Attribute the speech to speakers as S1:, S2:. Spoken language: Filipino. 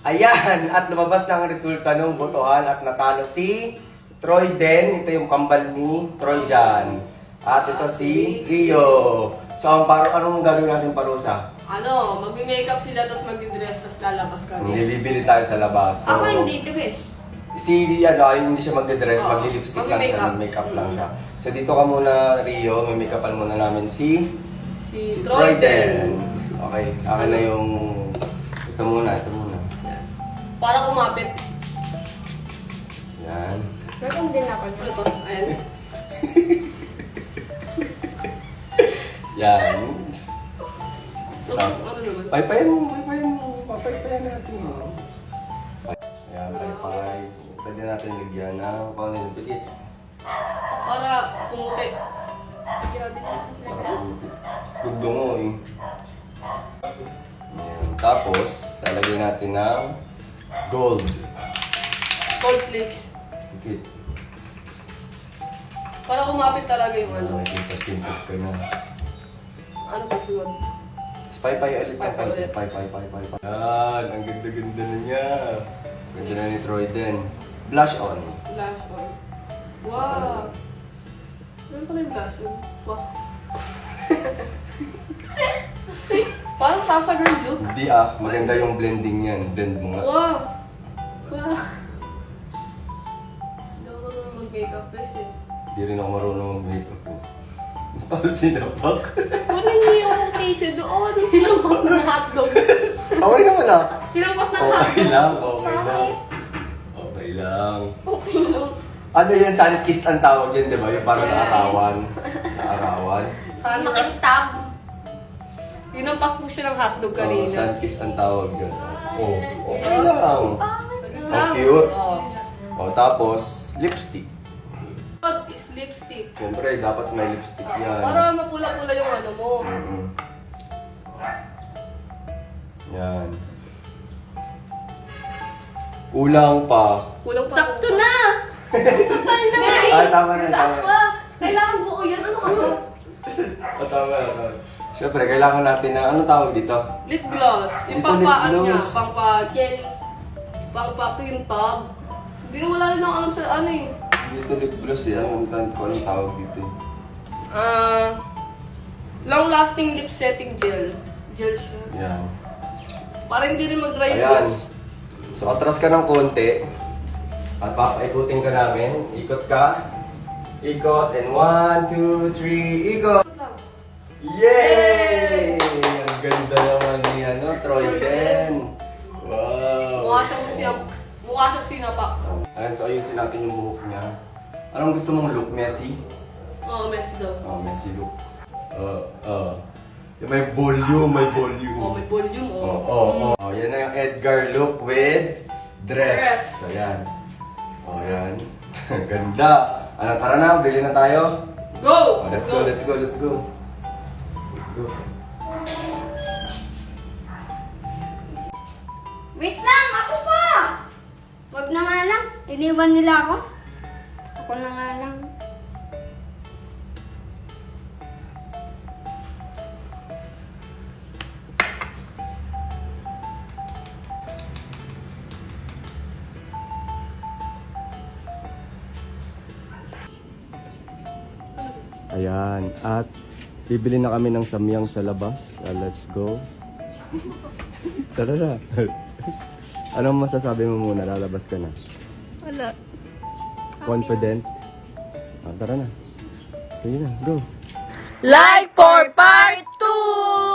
S1: Ayan, at lumabas na ang resulta ng botohan at natalo si Troy Den. Ito yung kambal ni Troy dyan. At ito si Rio. So, anong gagawin natin parusa?
S2: Magme-makeup sila, tapos magdi-dress, tapos lalabas kami.
S1: Nilibili tayo sa labas. So,
S3: Ako hindi, dress.
S1: hindi siya magdi-dress,
S2: Oo,
S1: magli-lipstick lang siya,
S2: magme-makeup.
S1: make-up lang siya. So, dito ka muna, Rio. May make-upan muna namin si
S2: Troy Den.
S1: Okay, akin na yung... Ito muna.
S2: Para kumapit.
S1: Yan.
S3: Meron din ako
S2: Ano
S3: niya.
S2: to? Ayan.
S1: Yan.
S2: So, ano naman?
S1: Paypayan natin. Ayan, paypay. Pwede natin lagyan ng kaunting pikit.
S2: Para pumuti.
S1: Para pumuti. Gugdungo eh. Ayan. Tapos, lalagyan natin ng gold.
S2: Gold flakes.
S1: Pikit.
S2: Para kumapit talaga yung ano.
S1: Pintot ka na.
S2: Ano pa siya?
S1: Paypay ulit.
S2: Paypay ulit.
S1: Paypay. Yan, ang ganda-ganda na niya. Ganda na ni Troy din. Blush on.
S2: Blush on. Wow! Ano pala yung blush on? Wow! Parang Sasa Girl look.
S1: Hindi maganda yung blending yan. Blend mo nga.
S2: Wow! Wow! Hindi ako marunong mag-makeup kasi.
S1: Hindi rin ako marunong mag-makeup eh. Tapos sinapak.
S2: Kunin niyo yung tissue doon. Hinampas na hotdog.
S1: Okay naman
S2: Hinampas na
S1: Okay
S2: hotdog.
S1: lang.
S2: Bakit?
S1: Okay lang.
S2: Okay lang.
S1: Ano yan? Sun kiss ang tawag yan, di ba? Yung parang naarawan.
S2: Sana
S3: Makintab.
S2: hinampas po siya ng hotdog
S1: Oh,
S2: kanina.
S1: sun kiss ang tawag yun. Oh, okay lang. Ang cute. Oh, tapos, lipstick.
S2: Pag is lipstick.
S1: Siyempre, dapat may lipstick yan.
S2: Para mapula-pula yung ano mo.
S1: Mm-mm. Yan. Kulang pa.
S2: Kulang pa.
S3: Sakto na!
S1: Tama na.
S2: Kailangan buo yan. Ano ka ba?
S1: Tama. Siyempre, kailangan natin na, ano tawag dito?
S2: Lip gloss. Yung
S1: Ito,
S2: pampa,
S1: lip
S2: ano niya,
S1: gloss.
S2: pampa jelly. Pampa kintab. Hindi na wala rin ako alam sa ano eh.
S1: Dito lip gloss yan. Anong tawag dito?
S2: Long lasting lip setting gel. Gel siya.
S1: Yan.
S2: Para hindi rin mag-dry
S1: Ayan.
S2: lips.
S1: So, atras ka ng konti. At papaikutin ka namin. Ikot ka. Ikot. And 1, 2, 3, ikot. Yay! Ang ganda naman ni Troy Den. Wow!
S2: Mukha siya sinapak.
S1: Ayan, so ayusin natin yung buhok niya. Anong gusto mong look? Messy?
S2: Oo, messy daw.
S1: Oh, messy look. May volume.
S2: May volume,
S1: Oh, yan na yung Edgar look with dress.
S2: Dress.
S1: So, yan. Oh, yan. Ganda. Ano, tara na, bili na tayo.
S2: Go!
S1: Oh, let's go. Let's go.
S3: Wait lang! Ako pa! Wag na nga lang. Iniwan nila ako. Ako na nga lang.
S1: Ayan, at bibili na kami ng samyang sa labas. Let's go. Tara na. Anong masasabi mo muna? Lalabas ka na.
S3: Wala.
S1: Confident? Tara na. Sige na, go.
S2: Like for part 2!